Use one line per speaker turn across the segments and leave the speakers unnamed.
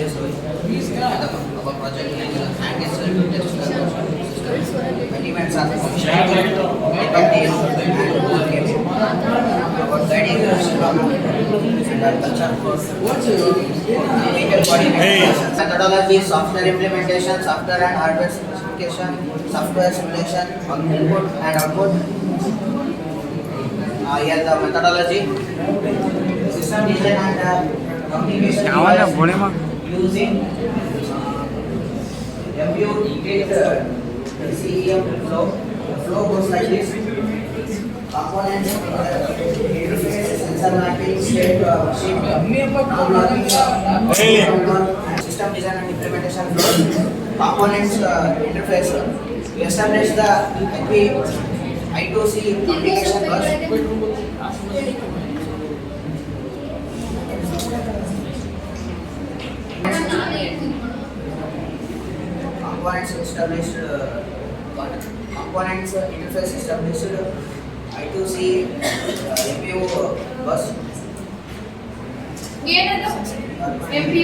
years old. Our project and it's to test the system. Many events are functioning depending on about guiding the and our culture. Methodology, software implementation, software and hardware specification, software simulation, input and output. Here the methodology, system design and communication using MPU integrated CEM flow. The flow goes like this. Components, interface, sensor mapping, shape, non-blocking, system design and implementation flow. Components, interface. We establish the I2C communication bus. Components established. Components interface established. I2C MPU bus.
MPU.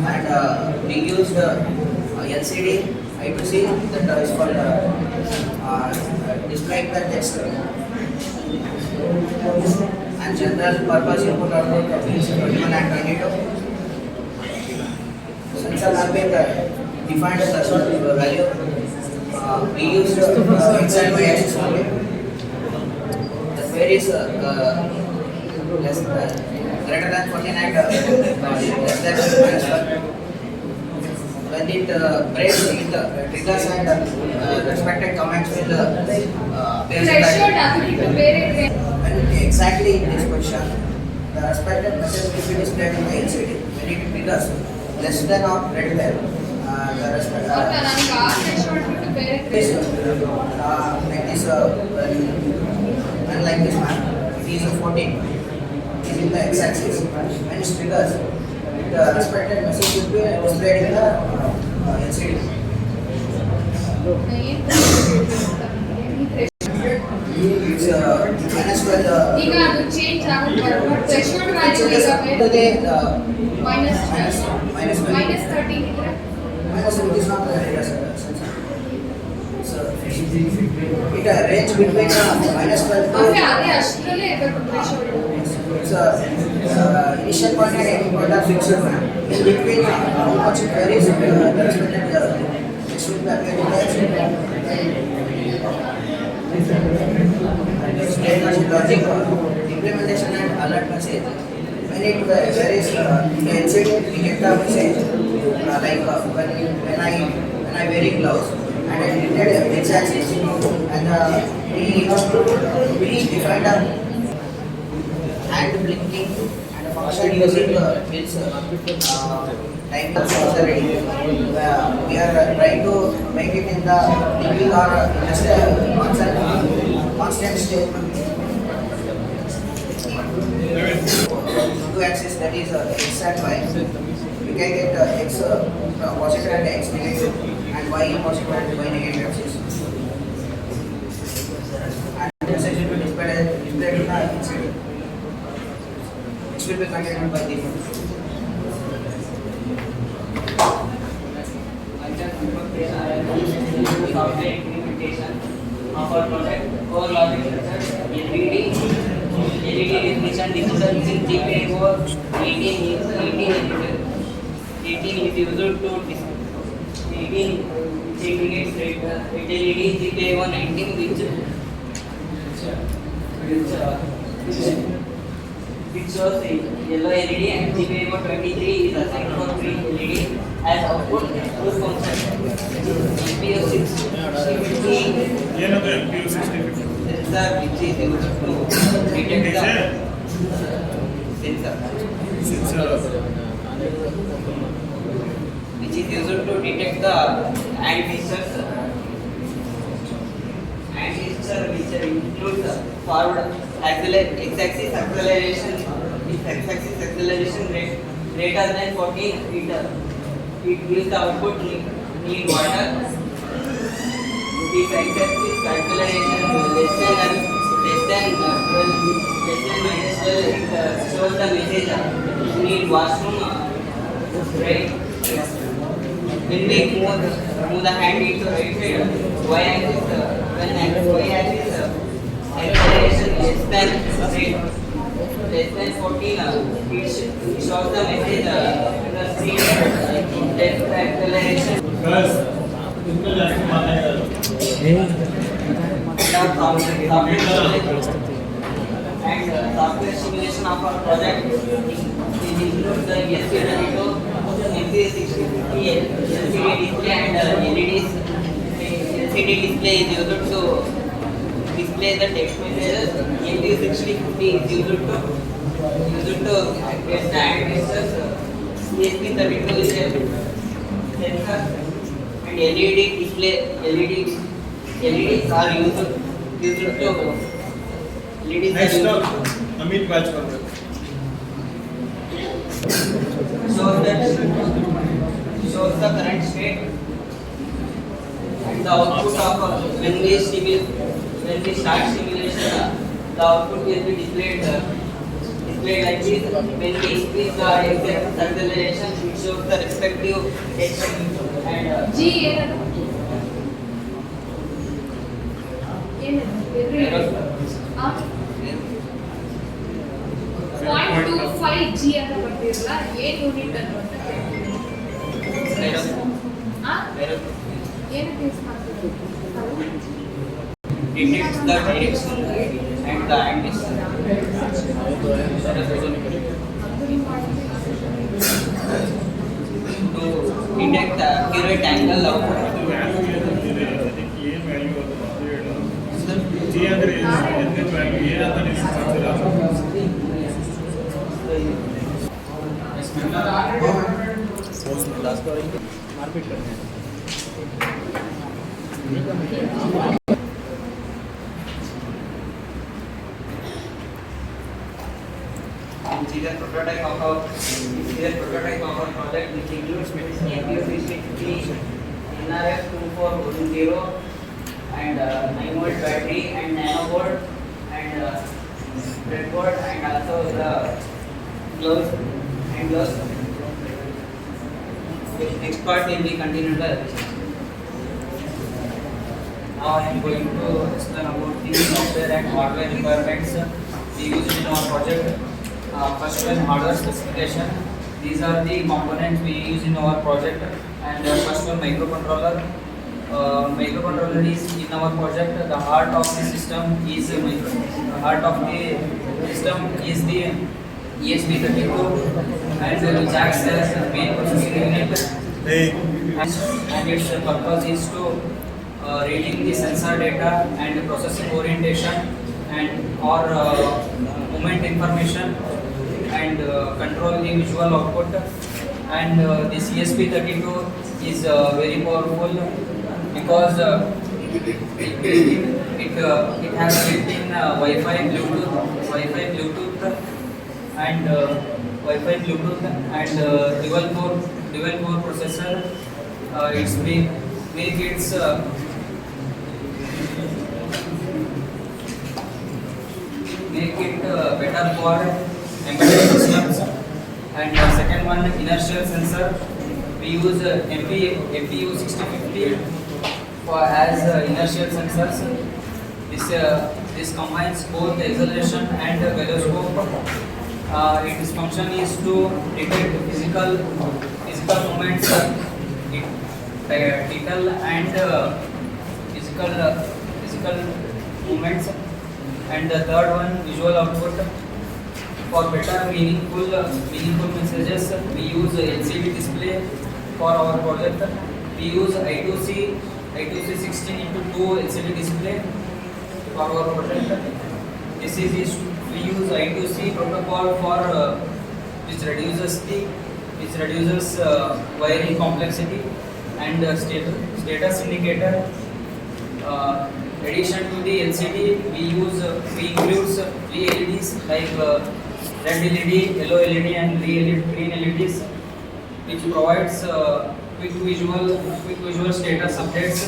And we used LCD I2C that is called displaying the text. And general purpose input output is 21 and 22. Sensor mapping defined as threshold value. We used X and Y axis only. The pair is greater than 49 and less than -1. When it breaks, it triggers and respected comments will exactly in this position. The respected message will be displayed in the LCD. When it triggers less than or greater than the respected like this and like this man, it is 14. It is in the x-axis. When it triggers, the respected message will be displayed in the LCD. It's -12.
change threshold value minus 13.
Minus it is not the sensor. So it range between -12 to so initial point and ending point are fixed. In between how much it varies, the respected it should be applied in the logic implementation and alert message. When it varies, the LCD we get the message like when I wear gloves and I deleted x-axis and we defined a hand blinking and a function using its time also ready. We are trying to make it in the blinking or just a constant state. Two axis, that is x and y. You can get x positive and x negative, and y positive and y negative axis. And the message will be displayed in the LCD. It will be continued by the
software implementation of our project core logic structure LED definition digital using GPIO 18 is used to segregate LED GPIO 19 which shows yellow LED and GPIO 23 is assigned for green LED as output through function. MPU 6050
MPU 6050
sensor which is used to detect the sensor which is used to detect the and features which includes forward x-axis acceleration. If x-axis acceleration rate greater than 14 meter, it gives the output need water. If x-axis acceleration less than 12, less than minus 12, it shows the message need washroom, right? When we move the hand into right side, y axis, when y axis acceleration less than 14, it shows the message the speed acceleration.
Guys, इसको जाके मारना है।
And software simulation of our project is includes the SP32, MP6050, LCD display and LEDs. LCD display is used to display the text messages. MP6050 is used to get the addresses. ESP32 is a sensor and LED display. LEDs are used to
Next up, Amit Bajpandit.
shows the current state and the output of when we start simulation, the output will be displayed like this. When we increase the exact acceleration, it shows the respective action and
G ಏನದು .25 G ಅಂತ ಬರ್ತಿರಲ್ಲ ಏನ್ unit ಅಂತ ಏನಕ್ಕೆ use ಮಾಡ್ತೀವಿ
detects the direction and the angle. To detect the accurate angle of
value ಏನಿದೆ ಅದಕ್ಕೆ ಏನು value ಅದು ಹೇಳು. ಜಿ ಅಂದ್ರೆ ಎನ್ ವ್ಯಾಲ್ಯೂ ಏನಂತ ನೀವು ಮಾಡ್ತೀರಾ?
This is a prototype of our project which includes MP350, NRF 2410 and 9-volt battery and nanoboard and breadboard and also the gloves. Next part will be continued by Abhishek. Now I am going to explain about the software and hardware requirements we use in our project. First one, hardware specification. These are the components we use in our project. And first one, microcontroller. Microcontroller is in our project. The heart of the system is the ESP32 and which acts as the main processing unit. And its purpose is to reading the sensor data and processing orientation and or movement information and control the visual output. And this ESP32 is very powerful because it has built-in Wi-Fi, Bluetooth and dual core processor. It's make its better for embedded systems. And second one, inertial sensor. We use MPU 6050 for as inertial sensors. This combines both acceleration and velocity. Its function is to detect physical movements, title and physical movements. And the third one, visual output. For better meaningful messages, we use LCD display for our project. We use I2C 16:2 LCD display for our project. We use I2C protocol for which reduces wiring complexity and status indicator. Addition to the LCD, we include three LEDs like red LED, yellow LED, and green LEDs, which provides quick visual status updates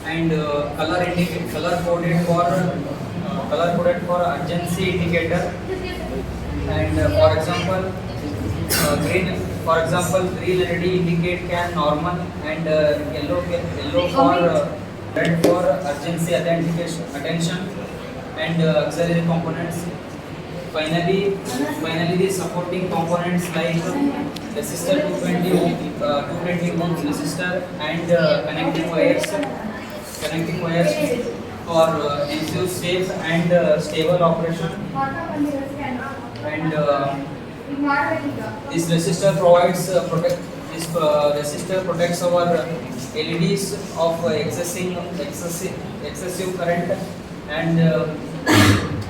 and color coded for
color coded for urgency indicator, and for example, green. For example, green LED indicate can normal, and yellow for red for urgency attention, and auxiliary components. Finally, the supporting components like resistor 220 ohms resistor, and connecting wires for ensure safe and stable operation. And this resistor provides resistor protects our LEDs of excessive current,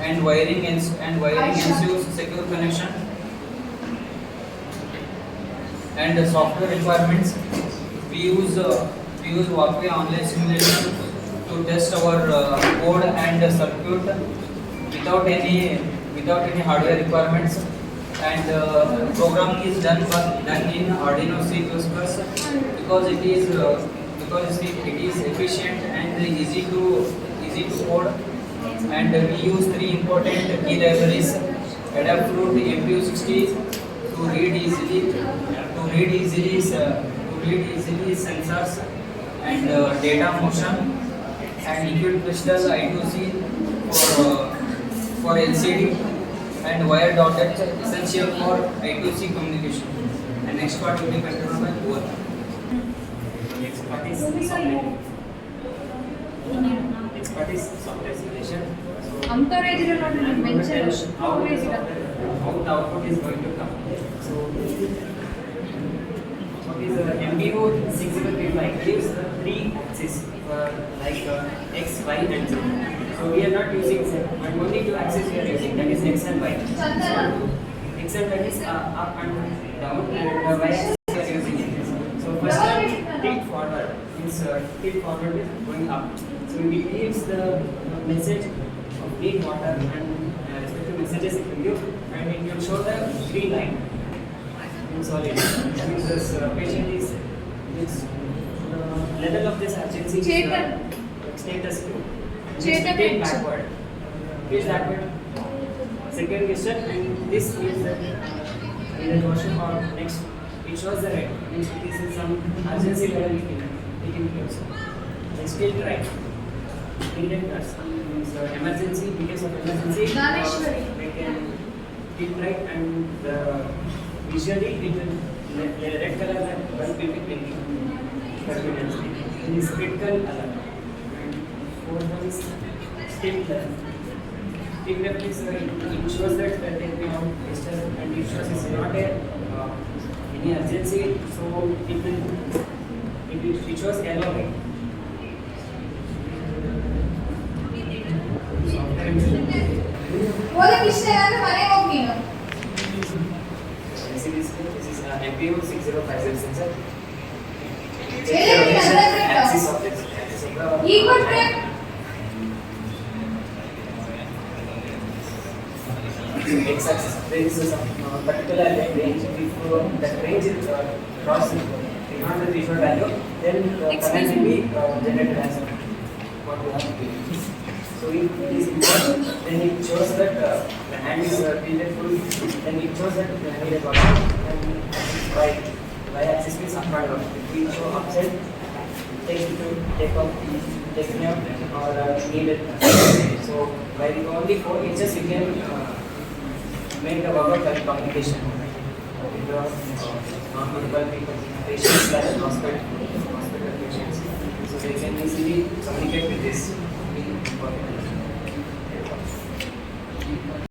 and wiring ensures secure connection. And software requirements, we use Walkway online simulation to test our code and circuit without any hardware requirements. And programming is done in Arduino C++ because it is efficient and easy to code. And we use 3 important key libraries: Adafruit MPU60 to read easily sensors and data motion, and liquid crystal I2C for LCD, and wire dotted essential for I2C communication. And next part will be continued by Goa. Next part is software. Next part is software simulation.
అంతరేజ్లో నేను mention
How the output is going to come. So what is MPU 6035 gives 3 axes like X, Y and Z. So we are not using Z, but only 2 axes we are using, that is X and Y. So X and that is up and down, and Y axis we are using it. So first time tilt forward means tilt forward is going up. So it gives the message of need water and respective messages it will give, and it will show the green line in solid. That means this patient is level of this urgency is
Chetan.
status quo.
Chetan
Tilt
mention.
backward. Tilt backward. Second question, and this is the version or next. It shows the red. Means it is some urgency level it includes. Next tilt right. Indicators means emergency. In case of emergency,
Dhaneshwari.
we can tilt right, and visually it will red color bulb will be blinking continuously. It is critical alert. And fourth one is still left. Still left is it shows that there will be on distance, and it shows it's not a any urgency, so it shows yellow light.
వాళ్ళకి ఇష్టమైన మనే ఓకేనా
This is MPU 6050 sensor. Axis of this.
Equal track
X-axis. There is some particular range. If that range is crossed beyond the threshold value, then current will be generated as what we have to do. So if it is important, then it shows that the hand is tilted full. Then it shows that the hand is also, and y-axis means upward. If we show upside, take off or need it. So by the only 4 inches you can make the verbal communication with the non-verbal people, patients like hospital patients. So they can easily communicate with this.